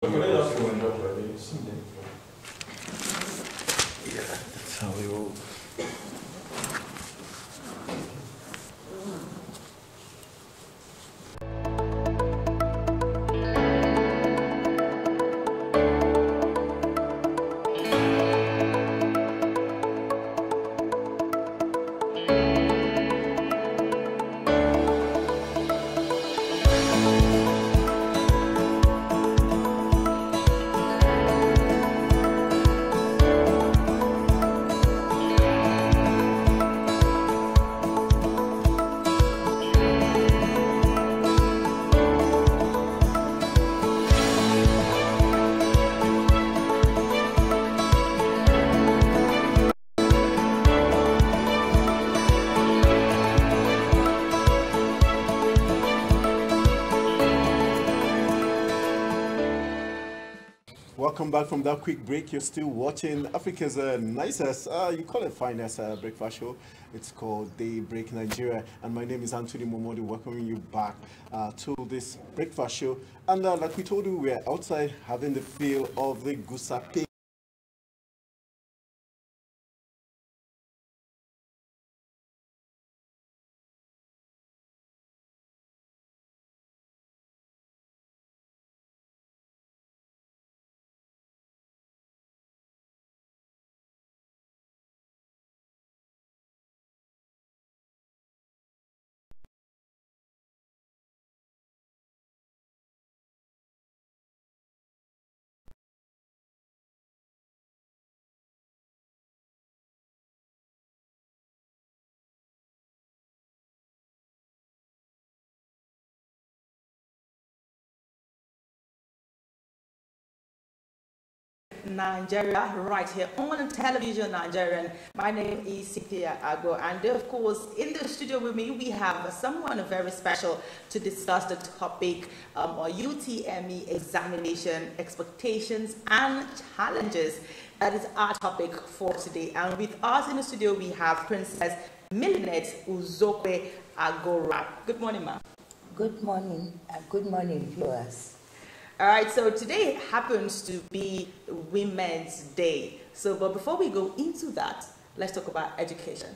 Yeah, that's how we roll. Welcome back from that quick break. You're still watching Africa's nicest, you call it finest breakfast show. It's called Daybreak Nigeria. And my name is Anthony Momodi, welcoming you back to this breakfast show. And like we told you, we're outside having the feel of the Gusape. Nigeria, right here on television Nigerian. My name is Cynthia Ago, and of course in the studio with me we have someone very special to discuss the topic or UTME examination expectations and challenges. That is our topic for today, and with us in the studio we have Princess Milinet Uzokwe Agora. Good morning, ma'am. Good morning, good morning, viewers. All right, so today happens to be Women's Day. So, but before we go into that, let's talk about education.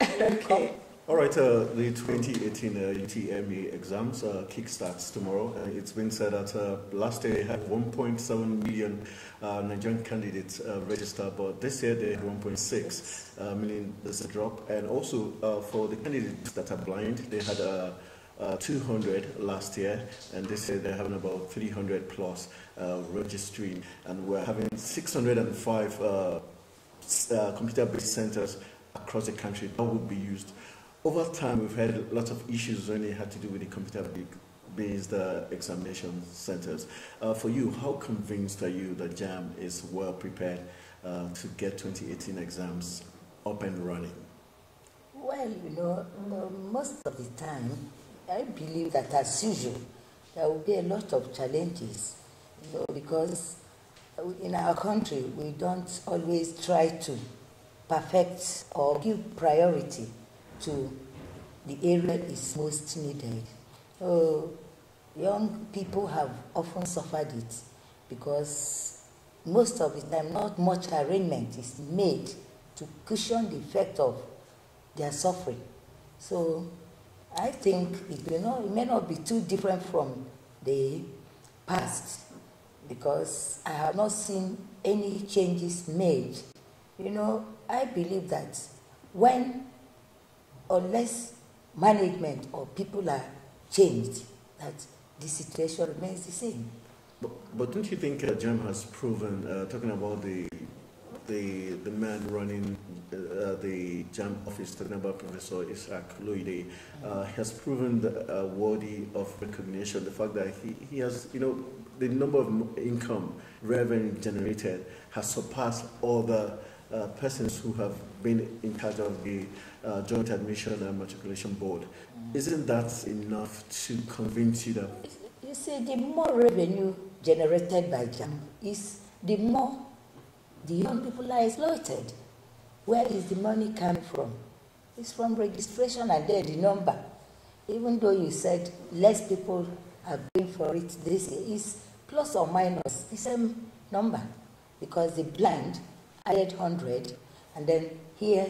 Okay. All right, the 2018 UTME exams kickstarts tomorrow. It's been said that last year they had 1.7 million Nigerian candidates registered, but this year they had 1.6 million. There's a drop. And also for the candidates that are blind, they had 200 last year, and this year they're having about 300 plus registering, and we're having 605 computer-based centers across the country that would be used. Over time, we've had lots of issues when it had to do with the computer-based examination centers. For you, how convinced are you that JAM is well prepared to get 2018 exams up and running? Well, most of the time, I believe that as usual, there will be a lot of challenges, because in our country, we don't always try to perfect or give priority to the area is most needed. So young people have often suffered it because most of the time, not much arrangement is made to cushion the effect of their suffering. So I think it may not be too different from the past, because I have not seen any changes made. I believe that unless management or people are changed, that the situation remains the same. But don't you think JAM has proven, talking about the man running the JAM office, talking about Professor Isaac Loide, has proven worthy of recognition. The fact that he has, the number of income revenue generated has surpassed other persons who have been in charge of the Joint Admission and Matriculation Board. Isn't that enough to convince you that? You see, the more revenue generated by JAM is the more the young people are exploited. Where is the money coming from? It's from registration and then the number. Even though you said less people are going for it, this is plus or minus the same number, because the blind added 100, and then here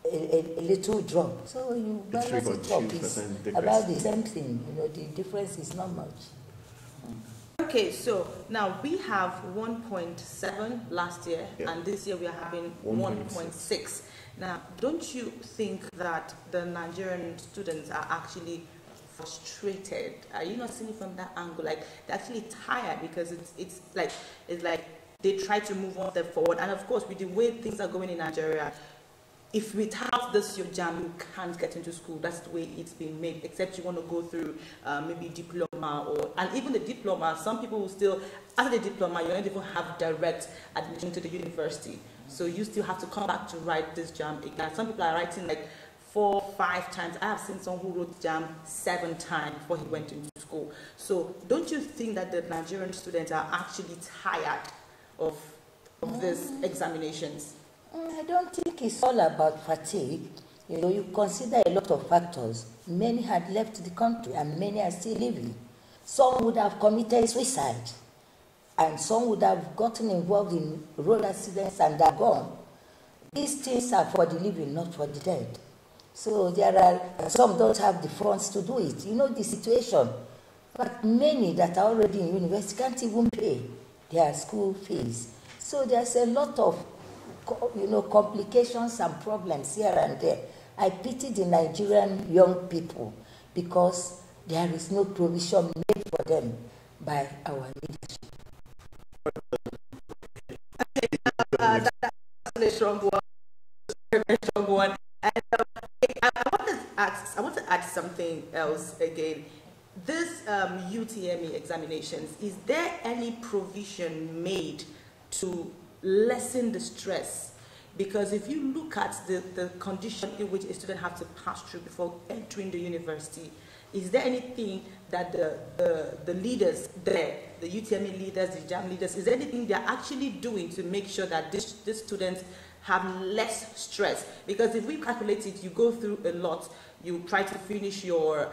a little drop. So you balance it up. It's about the same thing. You know, the difference is not much. Okay, so now we have 1.7 last year, and this year we are having 1.6. Now, don't you think that the Nigerian students are actually frustrated? Are you not seeing it from that angle? Like, they're actually tired because it's like they try to move one step forward. And of course, with the way things are going in Nigeria, if without this your jam, you can't get into school. That's the way it's been made, except you want to go through maybe diploma, and even the diploma, some people will still, after the diploma, you don't even have direct admission to the university. So you still have to come back to write this jam again. Some people are writing like 4, 5 times. I have seen someone who wrote jam 7 times before he went into school. So don't you think that the Nigerian students are actually tired of these examinations? I don't think it's all about fatigue. You know, you consider a lot of factors. Many had left the country and many are still living. Some would have committed suicide, and some would have gotten involved in road accidents and are gone. These things are for the living, not for the dead. So there are, some don't have the funds to do it. You know the situation. But many that are already in university can't even pay their school fees. So there's a lot of, you know, complications and problems here and there. I pity the Nigerian young people because there is no provision made for them by our leadership. That's a strong one. Very strong one. And I want to add something else again. This UTME examinations, is there any provision made to lessen the stress? Because if you look at the condition in which a student has to pass through before entering the university, is there anything that the leaders there, the UTME leaders, the JAM leaders, is there anything they're actually doing to make sure that these students have less stress? Because if we calculate it, you go through a lot, you try to finish your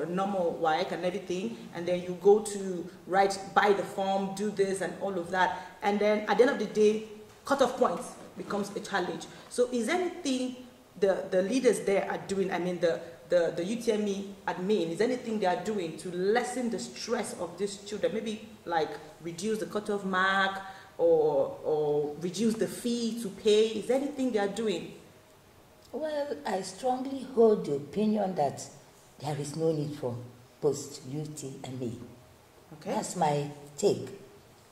normal work and everything, and then you go to buy the form, do this and all of that, and then at the end of the day, cut-off points becomes a challenge. So is there anything the leaders there are doing, I mean the UTME admin, is there anything they are doing to lessen the stress of these children? Maybe like reduce the cut-off mark or reduce the fee to pay? Is there anything they are doing? Well, I strongly hold the opinion that there is no need for post-UTME. Okay. That's my take.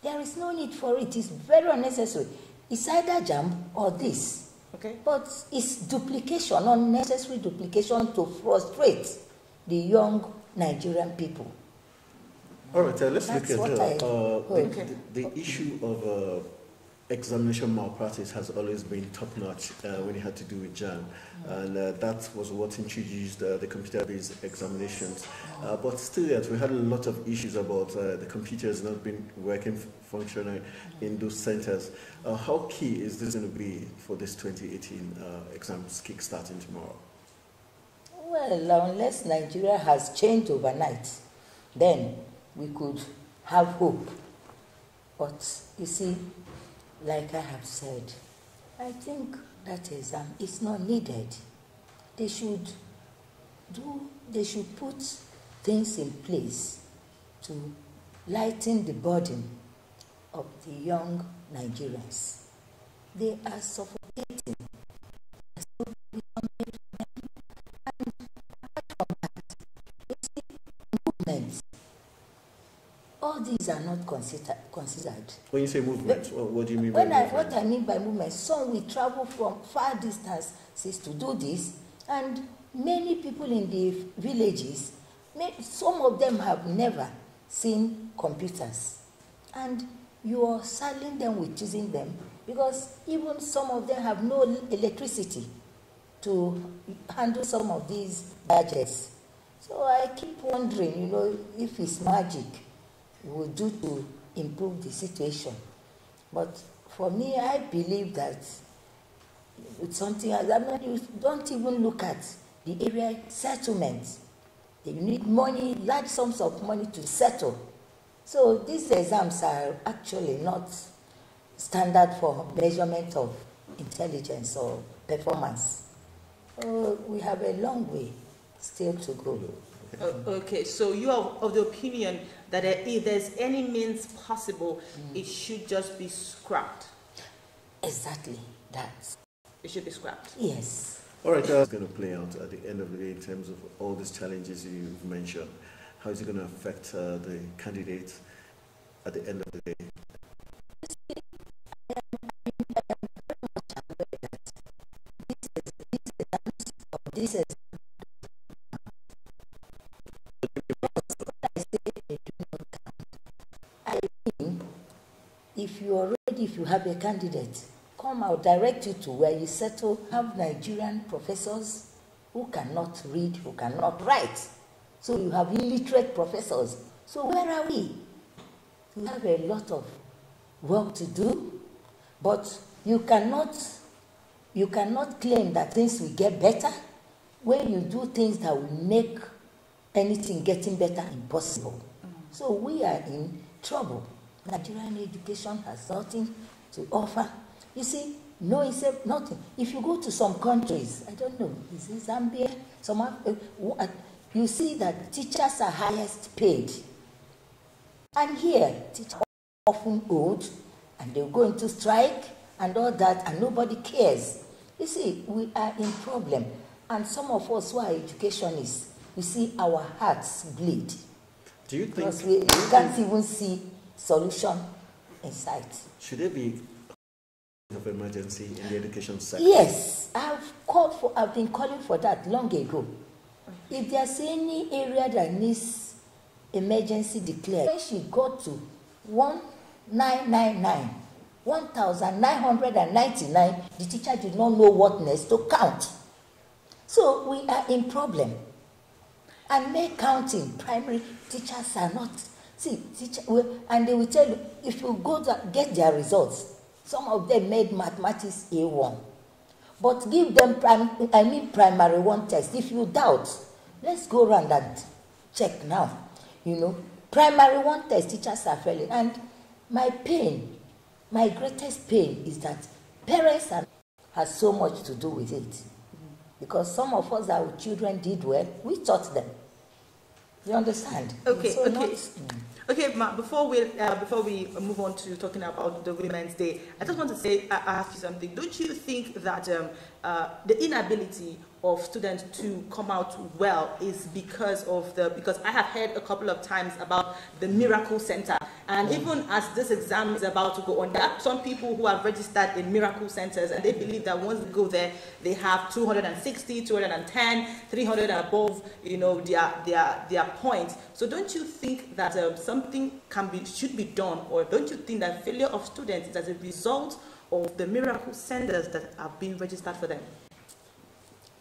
There is no need for it. It's very unnecessary. It's either JAM or this. Okay. But it's duplication, unnecessary duplication to frustrate the young Nigerian people. All right, let's That's look at the issue of examination malpractice has always been top-notch when it had to do with JAM, and that was what introduced the computer-based examinations. But still yet, we had a lot of issues about the computers not being working functionally in those centers. How key is this going to be for this 2018 exams kick-starting tomorrow? Well, unless Nigeria has changed overnight, then we could have hope. But you see, like I have said, I think that exam is not needed. They should put things in place to lighten the burden of the young Nigerians. They are suffocating. Movements. All these are not considered. When you say movements, what do you mean by movement? What I mean by movement, some will travel from far distances to do this, and many people in the villages, some of them have never seen computers, and you are saddling them with using them because even some of them have no electricity to handle some of these gadgets. So I keep wondering, you know, if it's magic will do to improve the situation. But for me, I believe that with something else, I mean, you don't even look at the area settlements. You need money, large sums of money to settle So these exams are actually not standard for measurement of intelligence or performance. We have a long way still to go. Okay, so you are of the opinion that if there's any means possible, it should just be scrapped. Exactly that. It should be scrapped. Yes. All right, that's going to play out at the end of the day in terms of all these challenges you've mentioned. How is it going to affect the candidates at the end of the day? This is I think if you have a candidate, come, I'll direct you to where you settle. Have Nigerian professors who cannot read, who cannot write. So you have illiterate professors. So where are we? We have a lot of work to do, but you cannot claim that things will get better when you do things that will make anything getting better impossible. So we are in trouble. Nigerian education has nothing to offer. You see, no, it's nothing. If you go to some countries, I don't know, is it Zambia? You see that teachers are highest paid. And here, teachers are often old, and they go into strike and all that, and nobody cares. You see, we are in problem. And some of us who are educationists, you see our hearts bleed. Do you think... Because we can't even see solution in sight. Should there be of emergency in the education sector? Yes, I've been calling for that long ago. If there's any area that needs emergency declared, when she got to 1999, 1999, the teacher did not know what next to count. So we are in problem. And make counting, primary teachers are not. See, and they will tell you, if you go to get their results, some of them made mathematics A1. But give them primary one test. If you doubt, let's go around and check now. You know, primary one test, teachers are failing. And my greatest pain is that parents has so much to do with it. Because some of us, our children did well, we taught them. You understand? Okay, so okay. Okay, Ma, before we move on to talking about the Women's Day, I just want to ask you something. Don't you think that the inability of students to come out well is because I have heard a couple of times about the Miracle Center, and even as this exam is about to go on, there are some people who have registered in Miracle Centers, and they believe that once they go there, they have 260, 210, 300 above, you know, their points. So don't you think that something should be done, or don't you think that failure of students is as a result of the Miracle Centers that are being registered for them?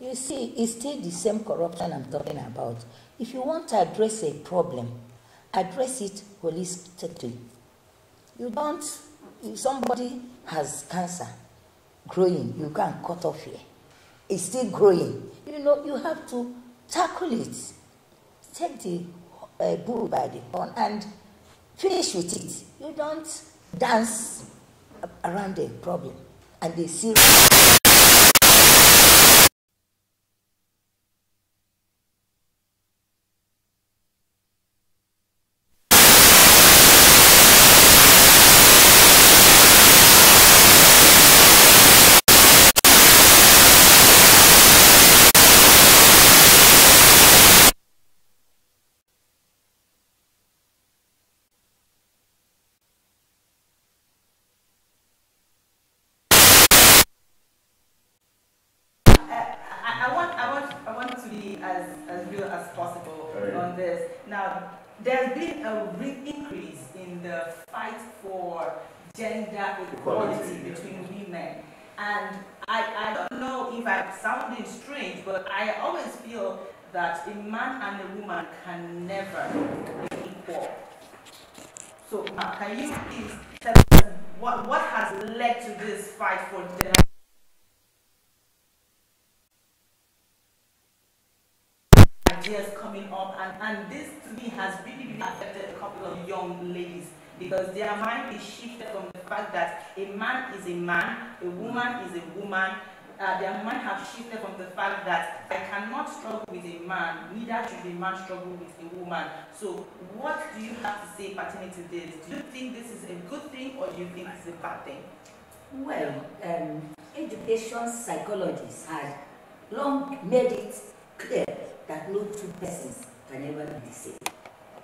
You see, it's still the same corruption I'm talking about. If you want to address a problem, address it holistically. You don't, if somebody has cancer growing, you can't cut off here. It's still growing. You know, you have to tackle it. Take the bull by the horn and finish with it. You don't dance around the problem. And they see. I want to be as real as possible on this. Now, there's been a increase in the fight for gender equality between women. And I don't know if I'm sounding strange, but I always feel that a man and a woman can never be equal. So, can you please tell us what has led to this fight for gender? ideas coming up, and this to me has really, really affected a couple of young ladies, because their mind is shifted from the fact that a man is a man, a woman is a woman. Their mind has shifted from the fact that I cannot struggle with a man, neither should a man struggle with a woman. So what do you have to say pertaining to this? Do you think this is a good thing, or do you think it's a bad thing? Well, education psychologists had long made it clear that no two persons can ever be the same.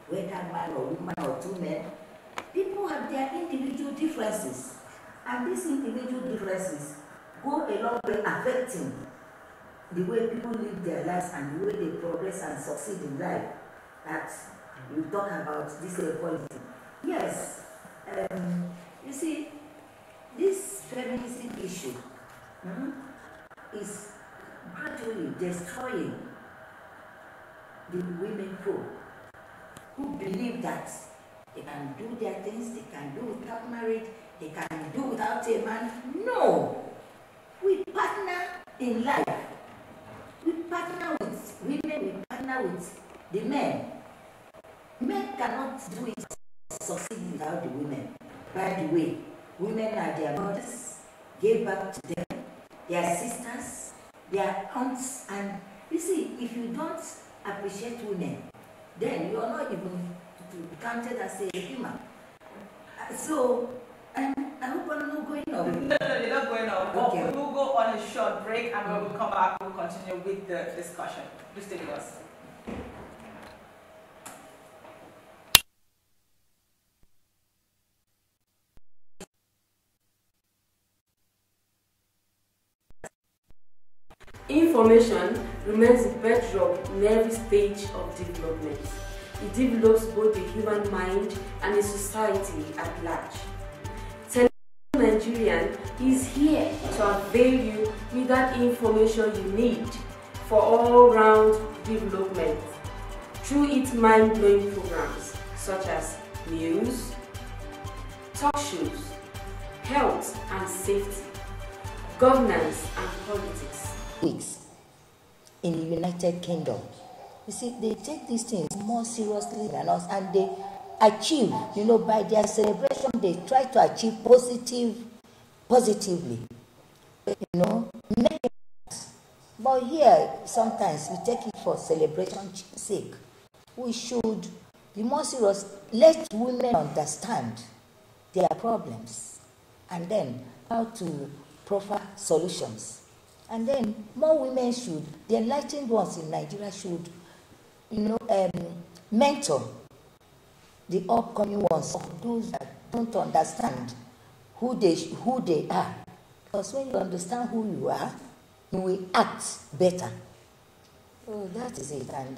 Whether man or woman or two men, people have their individual differences, and these individual differences go a long way affecting the way people live their lives and the way they progress and succeed in life. That we talk about this equality. Yes, you see, this feminism issue is gradually destroying the women folk who believe that they can do their things, they can do without marriage, they can do without a man. No! We partner in life. We partner with women, we partner with the men. Men cannot do it, succeed without the women. By the way, women are their mothers, gave birth to them, their sisters, their aunts, and you see, if you don't appreciate women, then you are not even counted as a human. So, I hope I'm not going off. No, you're not going off. Okay. We'll go on a short break, and when we come back, we'll continue with the discussion. Please stay with us. Information remains the bedrock in every stage of development. It develops both the human mind and the society at large. Nigerian is here to avail you with that information you need for all-round development through its mind-blowing programs such as news, talk shows, health and safety, governance and politics. In the United Kingdom, you see, they take these things more seriously than us, and they achieve, by their celebration, they try to achieve positively, but here, sometimes we take it for celebration's sake. We should be more serious. Let women understand their problems, and then how to proffer solutions. And then more women should, the enlightened ones in Nigeria should, mentor the upcoming ones, of those that don't understand who they are. Because when you understand who you are, you will act better. So that is it. And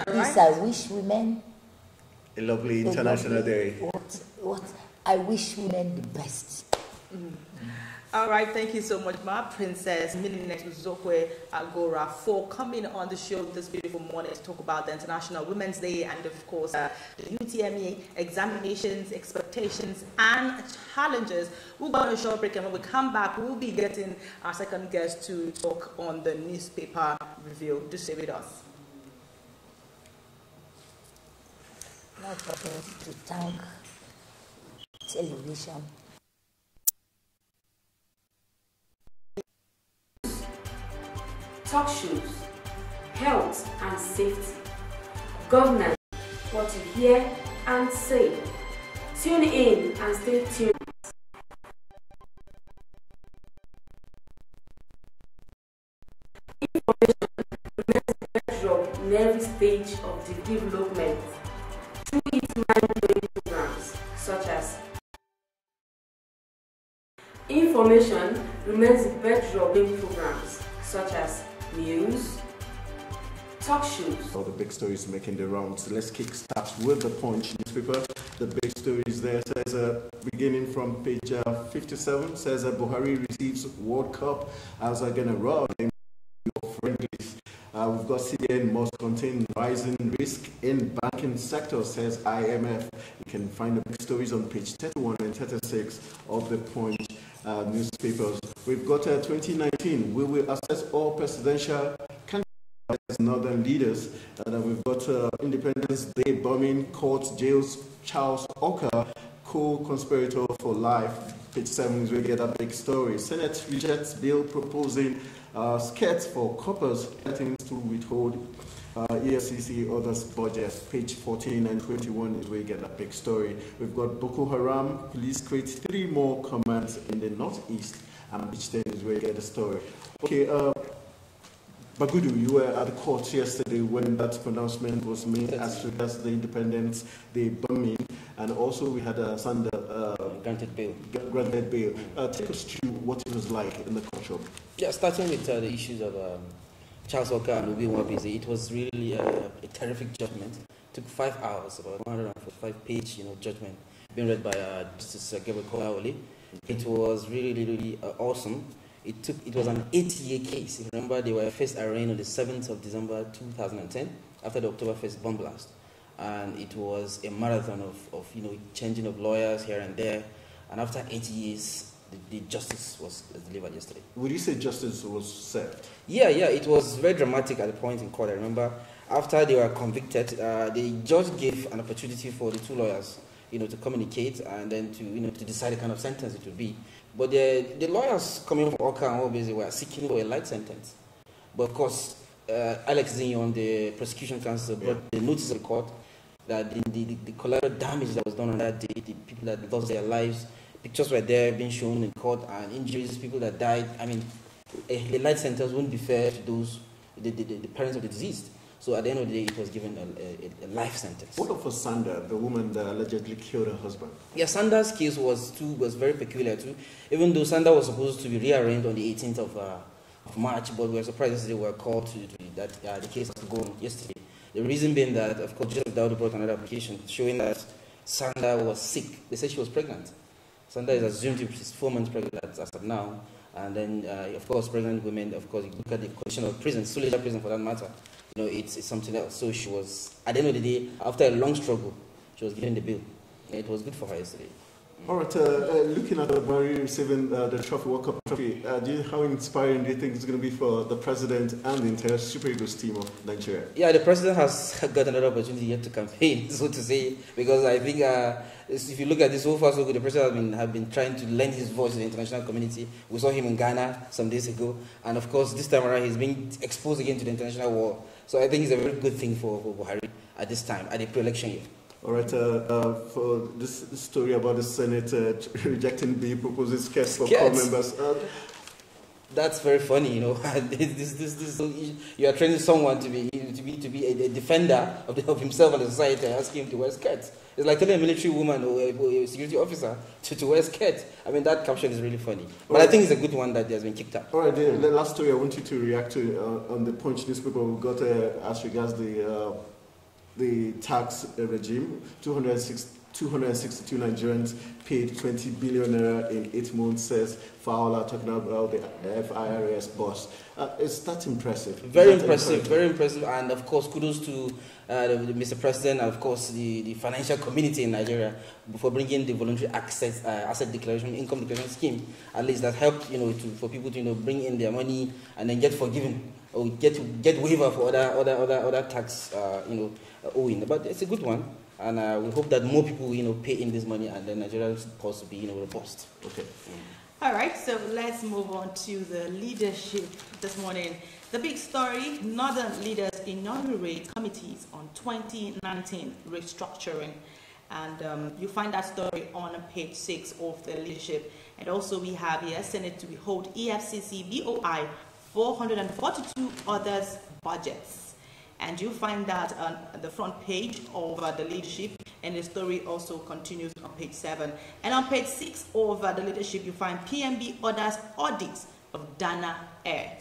please, I wish women a lovely International Day. What I wish women the best. All right, thank you so much, my Princess Milinet Uzokwe Agora, for coming on the show this beautiful morning to talk about the International Women's Day and, of course, the UTME examinations, expectations, and challenges. We'll go on a short break, and when we come back, we'll be getting our second guest to talk on the newspaper review. Do stay with us. Not forgetting to thank television. Talk shows, health and safety, governance, what you hear and say. Tune in and stay tuned. Information remains the bedrock in every stage of the development through its mind-blowing programs such as information remains the bedrock in programs such as news, talk shows. All the big stories making the rounds. Let's kick start with the Punch newspaper. The big stories there says, beginning from page 57, says Buhari receives World Cup as a general of friendlies. We've got CBN must contain rising risk in banking sector, says IMF. You can find the big stories on page 31 and 36 of the Punch newspapers. We've got 2019. We will assess all presidential candidates northern leaders. And we've got Independence Day bombing, courts, jails, Charles Oka, co-conspirator for life. Page 7 is where we get a big story. Senate rejects bill proposing skirts for coppers, threatens to withhold EFCC orders budget. Page 14 and 21 is where you get a big story. We've got Boko Haram, police create 3 more commands in the northeast, and page 10 is where you get the story. Okay, Bagudu, you were at the court yesterday when that pronouncement was made as regards the Independence Day bombing, and also we had a granted bail. Granted bail. Take us through what it was like in the courtroom. Yeah, starting with the issues of Charles Oka and Obi Wabisi, it was really a terrific judgment. It took 5 hours, about 145-page, judgment being read by Justice Gabriel Kolaole. It was really awesome. It was an 8-year case. If you remember, they were first arraigned on the 7th of December 2010 after the October 1st bomb blast. And it was a marathon of changing of lawyers here and there. And after 8 years, the justice was delivered yesterday. Would you say justice was served? Yeah, it was very dramatic at the point in court. I remember after they were convicted, the judge gave an opportunity for the 2 lawyers, to communicate and then to decide the kind of sentence it would be. But the lawyers coming from Oka and Obese were seeking for a light sentence. But of course, Alex Zinyon, the prosecution counsel, brought the notice of the court that the collateral damage that was done on that day, the people that lost their lives, pictures were there being shown in court, and injuries, people that died. I mean, a light sentence wouldn't be fair to those, the parents of the deceased. So at the end of the day, it was given a life sentence. What of Sanda, the woman that allegedly killed her husband? Yeah, Sanda's case was very peculiar too. Even though Sanda was supposed to be rearranged on the 18th of March, but we were surprised they were called that the case has to go on yesterday. The reason being that, of course, Joseph Dowd brought another application showing that Sanda was sick. They said she was pregnant. Sanda is assumed to be 4 months pregnant as of now. And then, of course, pregnant women, of course, you look at the condition of prison, Suleja prison for that matter, it's something else. So she was, at the end of the day, after a long struggle, she was given the bill. It was good for her yesterday. All right, looking at Buhari receiving the trophy, World Cup trophy, how inspiring do you think it's going to be for the president and the entire Super Eagles team of Nigeria? Yeah, the president has got another opportunity yet to campaign, so to say, because I think if you look at this so far so good, the president have been trying to lend his voice to the international community. We saw him in Ghana some days ago, and of course this time around he's being exposed again to the international war. So I think it's a very good thing for Buhari at this time, at the pre-election year. All right, for this story about the Senate rejecting the proposed skirts for core members. That's very funny, this you are training someone to be a defender of himself and the society, asking him to wear skirts. It's like telling a military woman or a security officer to wear skirts. I mean, that caption is really funny. But I think it's a good one that has been kicked up. All right, the last story I want you to react to on the Punch newspaper we got as regards the tax regime. 262 Nigerians paid 20 billion naira in 8 months, says Fowler, talking about the FIRS boss. Is that impressive? Very impressive, and of course kudos to Mr. President and of course the financial community in Nigeria for bringing the voluntary asset declaration, income declaration scheme. At least that helped for people to bring in their money and then get forgiven or get waiver for other tax owing. But it's a good one. And we hope that more people, pay in this money, and then Nigeria is supposed to be, robust. Okay. All right, so let's move on to the leadership this morning. The big story: Northern leaders inaugurate committees on 2019 restructuring, and you find that story on page 6 of the leadership. And also, we have here Senate to behold EFCC BOI 442 others budgets. And you find that on the front page of the leadership, and the story also continues on page 7. And on page 6 of the leadership, you find PMB orders audits of Dana Air.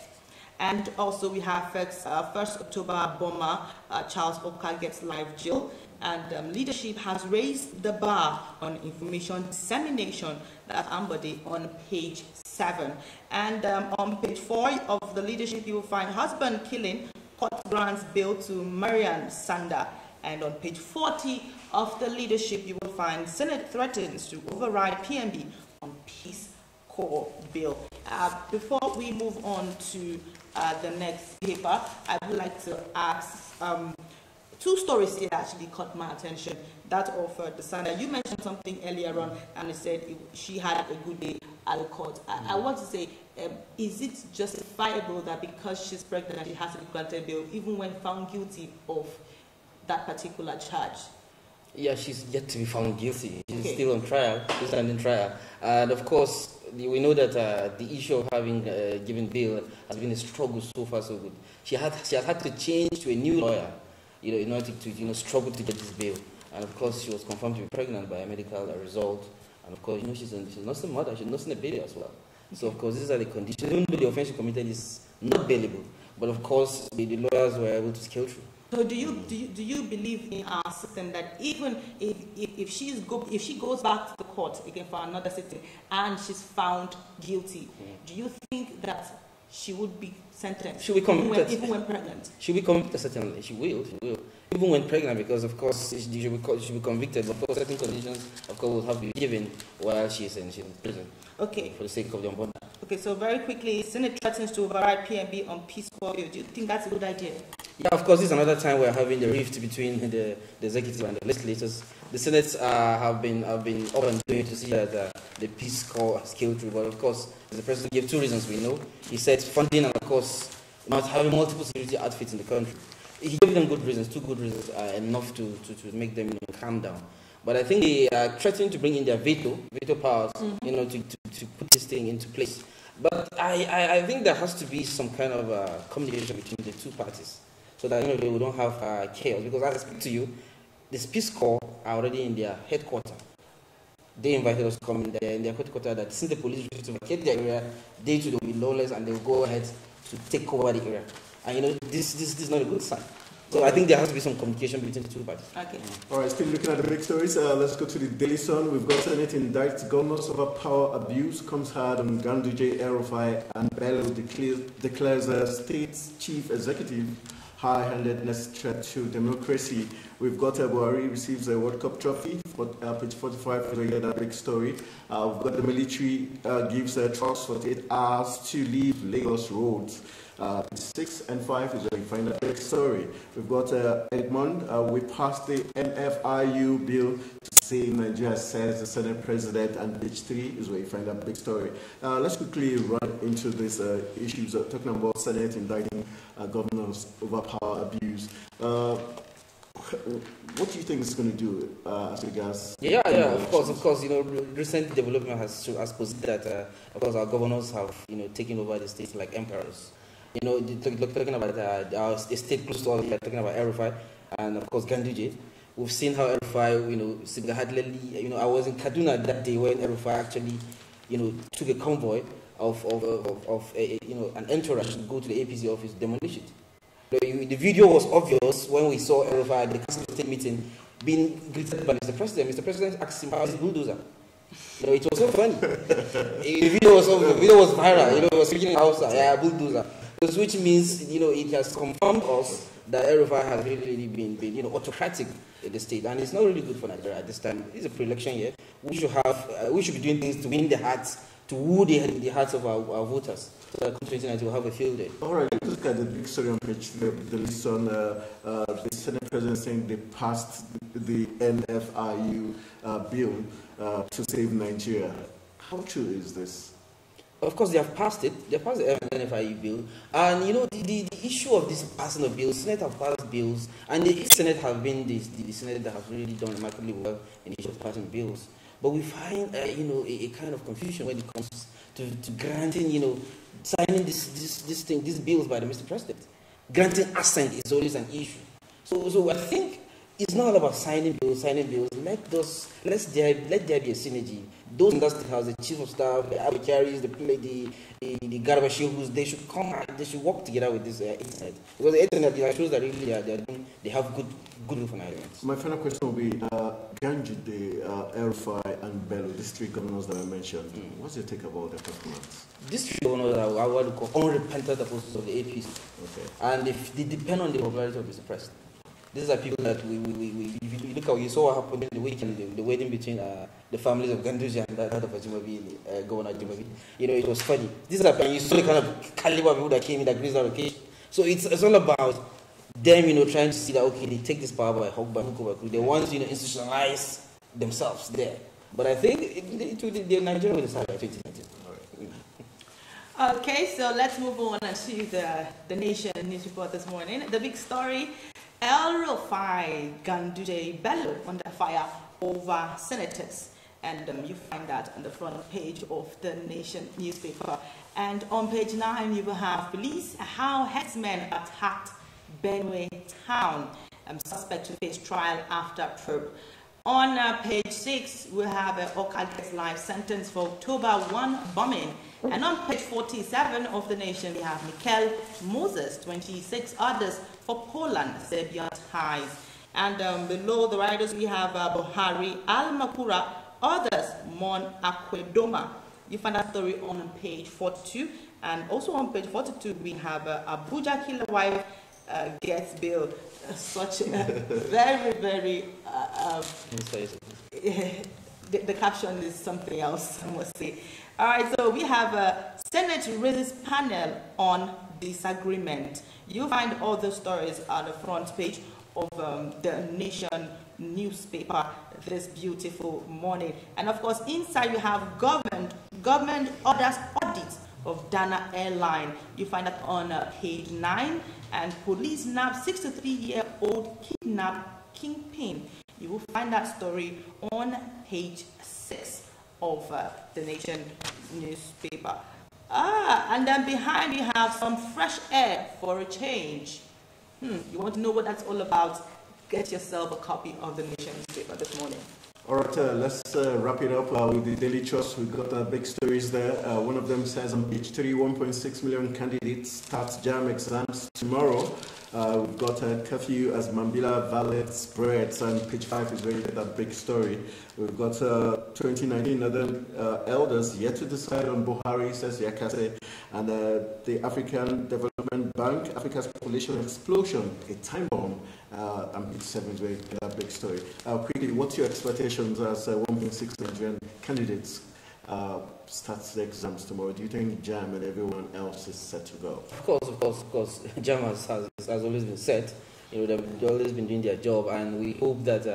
And also we have 1st October bomber Charles Oka gets live jail. And leadership has raised the bar on information dissemination. That's Ambody on page 7. And on page 4 of the leadership, you will find husband killing, court grants bail to Marian Sanda. And on page 40 of the leadership, you will find Senate threatens to override PMB on Peace Corps bill. Before we move on to the next paper, I would like to ask two stories here actually caught my attention. That of the Sandra. You mentioned something earlier on, and you said she had a good day at the court. I want to say, is it justifiable that because she's pregnant, she has to be granted bail, even when found guilty of that particular charge? Yeah, she's yet to be found guilty. She's still on trial. She's standing trial. And of course, we know that the issue of having given bail has been a struggle so far so good. She has had to change to a new lawyer, in order to struggle to get this bail. And of course, she was confirmed to be pregnant by a medical result. And of course, she's not a mother. She's not a baby as well. So of course, these are the conditions. Even though the offense she committed is not bailable, but of course, the lawyers were able to scale through. So do you believe in our system that even if she goes back to the court again for another sitting and she's found guilty, do you think that she would be sentenced? She'll be convicted. Even when pregnant? She'll be convicted, certainly. She will. Even when pregnant, because of course she'll be convicted, but of course certain conditions, of course, will have to be given while she's in prison. Okay. For the sake of the unborn. Okay, so very quickly, Senate threatens to override PMB on peace corps. Do you think that's a good idea? Yeah, of course, this is another time we're having the rift between the executive and the legislators. The Senate have been up and doing to see that the peace corps has scaled through, but of course, the president gave two reasons we know. He said funding and of course not having multiple security outfits in the country. He gave them good reasons, two good reasons enough to make them calm down. But I think they are threatening to bring in their veto powers, to put this thing into place. But I think there has to be some kind of communication between the two parties, so that we don't have chaos. Because as I speak to you, the Peace Corps are already in their headquarters. They invited us to come in their headquarters. That since the police refuse to vacate their area, they too will be lawless and they will go ahead to take over the area. And this is not a good sign. So I think there has to be some communication between the two parties. Okay. All right, still looking at the big stories. Let's go to the Daily Sun. We've got Senate indicts governors over power abuse. Comes hard on Ganduje, Erufai, and Bello declares state's chief executive high-handedness threat to democracy. We've got Buhari receives a World Cup trophy. For page 45 to hear that big story. We've got the military gives trucks 48 hours to leave Lagos roads. 6 and 5 is where you find that big story. We've got Edmond. We passed the NFIU bill to save Nigeria, says the Senate President, and page 3 is where you find that big story. Let's quickly run into these issues, talking about Senate indicting governors over power abuse. What do you think it's going to do as regards? Yeah, of course. Recent development has posed that, of course, our governors have, taken over the states like emperors. Talking about our state close to all, we are talking about Erufai and of course Ganduje. We've seen how Erufai, single-handedly, I was in Kaduna that day when Erufai actually, took a convoy of an entourage to go to the APC office to demolish it. The video was obvious when we saw Erufai at the Council State meeting being greeted by Mr. President. Mr. President asked him how is bulldozer. It was so funny. The video was viral. It was speaking in Hausa, yeah, bulldozer. Which means, it has confirmed us that Erufai has really been autocratic in the state, and it's not really good for Nigeria at this time. It's a pre-election year. We should be doing things to win the hearts, to woo the hearts of our voters, so that 2019 will have a field day. All right, let's look at the big story on page the list on the Senate President saying they passed the NFIU bill to save Nigeria. How true is this? Of course, they have passed it. They passed the NFIU bill. And, the issue of this passing of bills, Senate have passed bills, and the Senate have been the Senate that have really done remarkably well in the issue of passing bills. But we find, a kind of confusion when it comes to granting, signing these bills by the Mr. President. Granting assent is always an issue. So I think it's not all about signing bills. Let there be a synergy. Those in that state house, the chief of staff, the advocaries, the Garbashihus, they should come and they should work together with this internet. Because the internet shows that really they have good for Nigerians. My final question will be Ganduje, Erufai, and Bello, these three governors that I mentioned. What's your take about their performance? These three governors are what we call unrepentant apostles of the APC. Okay. And they depend on the popularity of Mr. President. These are people that if you look at, you saw what happened in the weekend, the wedding between the families of Ganduje and that of Ajimabi, Governor Ajimabi. You know, it was funny. These are, you saw the kind of caliber of people that came in that graced that occasion. So it's all about them, you know, trying to see that, okay, they take this power by hook, by hook, by crook. They want to, you know, institutionalize themselves there. But I think the Nigerian will decide by 2019. Okay, so let's move on to the Nation news report this morning. The big story, El Rufai Ganduje Bello under fire over senators. And you find that on the front page of the Nation newspaper. And on page 9, you will have police, how headsmen attacked Benue town. Suspect to face trial after probe. On page 6, we have Okage's life sentence for October 1 bombing. And on page 47 of the Nation, we have Mikel Moses, 26 others for Poland, Serbia ties. And below the riders, we have Buhari Al-Makura, others Mon Akwedoma. You find that story on page 42. And also on page 42, we have Abuja killer wife gets bail. Such a very, very... the caption is something else, I must say. All right, so we have a Senate raises panel on disagreement. You find all the stories on the front page of the Nation newspaper this beautiful morning. And of course, inside you have government orders audit of Dana Airline. You find that on page 9. And police nab 63-year-old kidnap kingpin. You will find that story on page 6 of the Nation newspaper. And then behind you have some fresh air for a change. You want to know what that's all about? Get yourself a copy of the Nation newspaper this morning. All right, let's wrap it up with the Daily Trust. We've got big stories there. One of them says on page 3, 1.6 million candidates start JAM exams tomorrow. We've got a curfew as Mambila Valet spreads, and page 5 is really that big story. We've got 2019 other elders yet to decide on Buhari, says Yakase, and the African Development Bank, Africa's population explosion, a time bomb. And page 7 is really that big story. Quickly, what's your expectations as 1.6 Nigerian candidates starts the exams tomorrow? Do you think JAM and everyone else is set to go? Of course. JAM has always been set. You know, they've always been doing their job, and we hope that,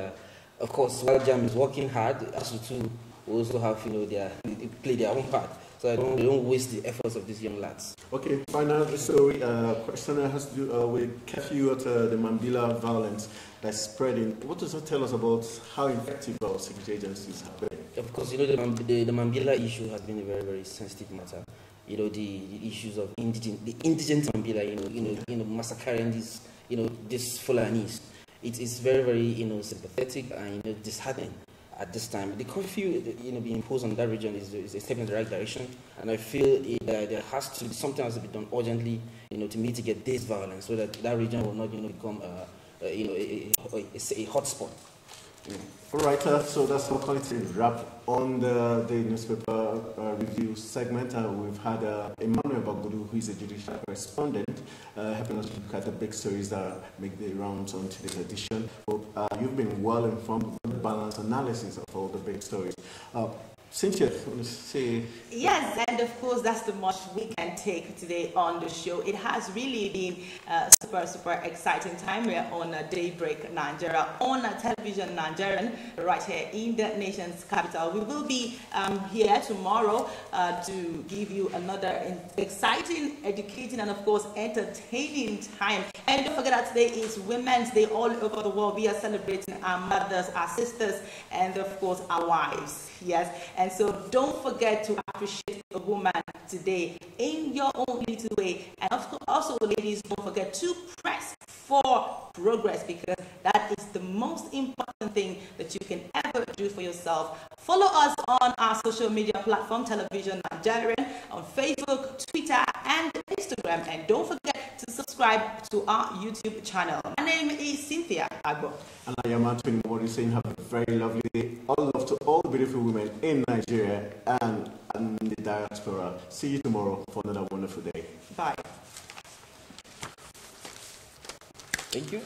of course, while JAM is working hard, ASU2 will also have, you know, they play their own part. So they don't waste the efforts of these young lads. Okay, final story. Question has to do with curfew at the Mambila violence that's spreading. What does that tell us about how effective our security agencies have been? Of course, you know, the Mambila issue has been a very, very sensitive matter. You know, the issues of the indigent Mambila, you know, massacring these, you know, these Fulanis. It is very, very, you know, sympathetic and, you know, disheartening. At this time, the curfew, you know, being imposed on that region is a step in the right direction, and I feel there has to be something has to be done urgently, you know, to mitigate this violence, so that that region will not, you know, become, you know, a hotspot. All right, so that's our quality wrap on the newspaper review segment. We've had Emmanuel Bagudu, who is a judicial correspondent, helping us look at the big stories that make the rounds on today's edition. Hope you've been well informed with balanced analysis of all the big stories. Cynthia, want to say? Yes, and of course, that's the much we can take today on the show. It has really been a super exciting time. We are on Daybreak Nigeria, on television Nigerian, right here in the nation's capital. We will be here tomorrow to give you another exciting, educating, and of course, entertaining time. And don't forget that today is Women's Day all over the world. We are celebrating our mothers, our sisters, and of course, our wives. Yes, and so don't forget to appreciate a woman today in your own little way. And also, ladies, don't forget to press for progress, because that is the most important thing that you can ever do for yourself. Follow us on our social media platform, Television Nigerian, on Facebook, Twitter, and Instagram. And don't forget to subscribe to our YouTube channel. My name is Cynthia Agbo. And I am Anthony Mori, saying have a very lovely day. All love to all the beautiful women in Nigeria and the diaspora. See you tomorrow for another wonderful day. Bye. Thank you.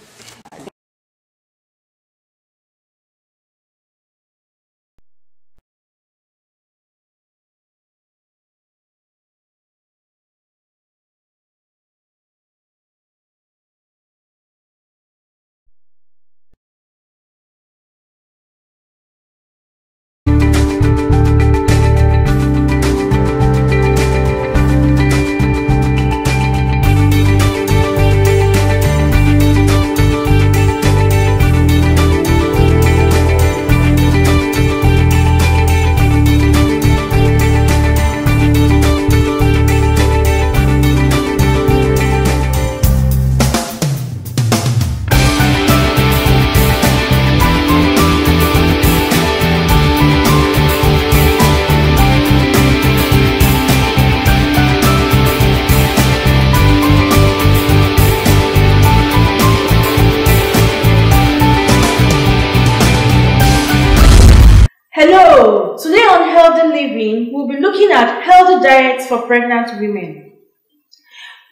Hello! Today on Healthy Living, we'll be looking at healthy diets for pregnant women.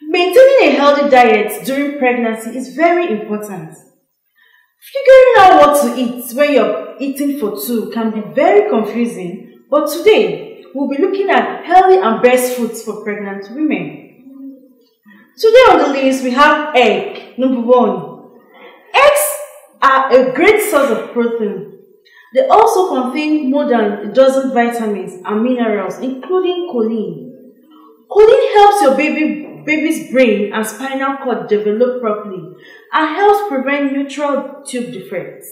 Maintaining a healthy diet during pregnancy is very important. Figuring out what to eat when you're eating for two can be very confusing, but today we'll be looking at healthy and best foods for pregnant women. Today on the list we have egg, number 1. Eggs are a great source of protein. They also contain more than a dozen vitamins and minerals, including choline. Choline helps your baby's brain and spinal cord develop properly and helps prevent neutral tube defects.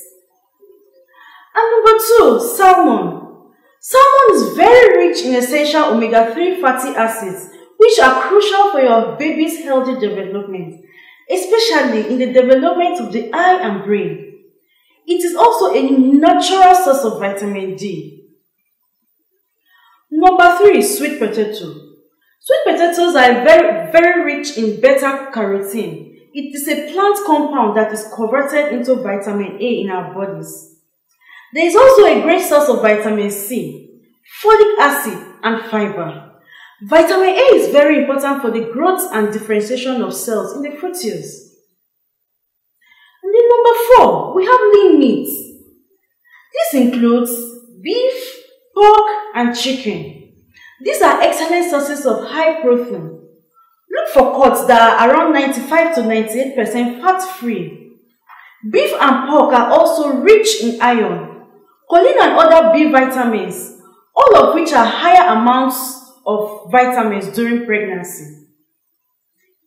And number 2, salmon. Salmon is very rich in essential omega-3 fatty acids, which are crucial for your baby's healthy development, especially in the development of the eye and brain. It is also a natural source of vitamin D. Number 3, sweet potato. Sweet potatoes are very rich in beta-carotene. It is a plant compound that is converted into vitamin A in our bodies. There is also a great source of vitamin C, folic acid, and fiber. Vitamin A is very important for the growth and differentiation of cells in the fetus. And then number 4, we have lean meats. This includes beef, pork, and chicken. These are excellent sources of high protein. Look for cuts that are around 95 to 98% fat-free. Beef and pork are also rich in iron, choline, and other B vitamins, all of which are higher amounts of vitamins during pregnancy.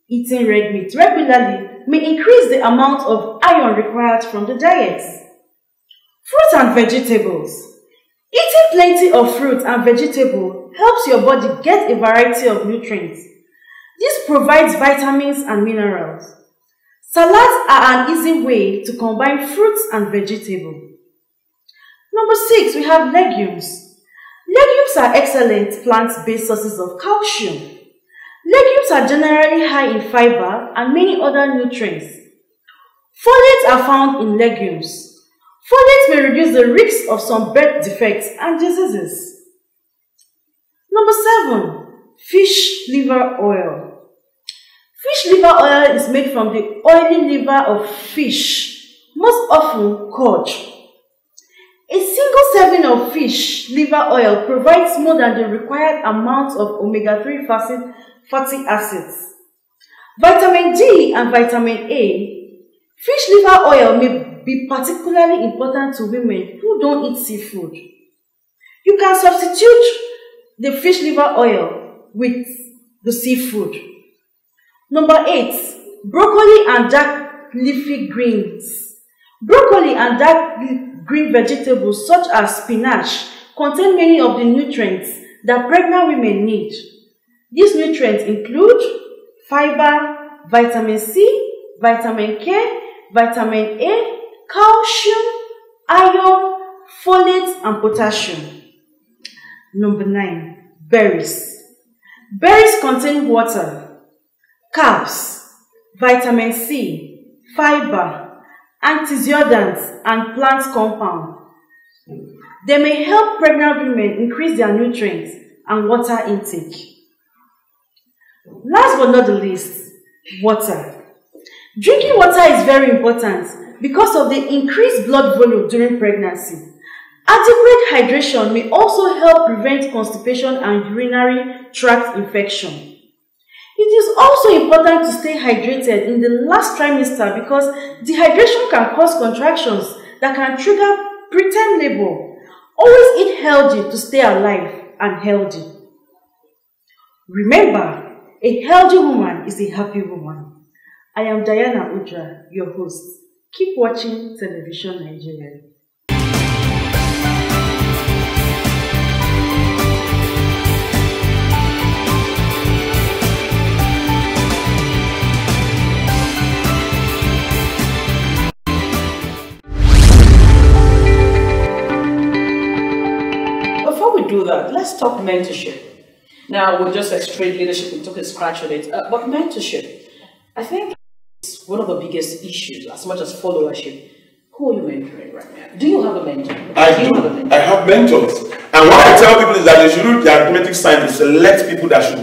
Eating red meat regularly may increase the amount of iron required from the diet. Fruits and vegetables. Eating plenty of fruit and vegetable helps your body get a variety of nutrients. This provides vitamins and minerals. Salads are an easy way to combine fruits and vegetables. Number 6, we have legumes. Legumes are excellent plant-based sources of calcium. Legumes are generally high in fiber and many other nutrients. Folates are found in legumes. Folates may reduce the risk of some birth defects and diseases. Number 7, fish liver oil. Fish liver oil is made from the oily liver of fish, most often cod. A single serving of fish liver oil provides more than the required amount of omega-3 fatty acids. Vitamin D and vitamin A. Fish liver oil may be particularly important to women who don't eat seafood. You can substitute the fish liver oil with the seafood. Number 8, broccoli and dark leafy greens. Broccoli and dark green vegetables such as spinach contain many of the nutrients that pregnant women need. These nutrients include fiber, vitamin C, vitamin K, vitamin A, calcium, iron, folate, and potassium. Number 9, berries. Berries contain water, carbs, vitamin C, fiber, antioxidants, and plant compounds. They may help pregnant women increase their nutrients and water intake. Last but not the least, water. Drinking water is very important because of the increased blood volume during pregnancy. Adequate hydration may also help prevent constipation and urinary tract infection. It is also important to stay hydrated in the last trimester because dehydration can cause contractions that can trigger preterm labor. Always eat healthy to stay alive and healthy. Remember, a healthy woman is a happy woman. I am Diana Udra, your host. Keep watching Television Nigeria. Before we do that, let's talk mentorship. Now, we just explained leadership, we took a scratch at it, but mentorship, I think it's one of the biggest issues, as much as followership. Who are you mentoring right now? Do you have a mentor? I do. I have mentors. And what I tell people is that they should do the arithmetic science to select people that should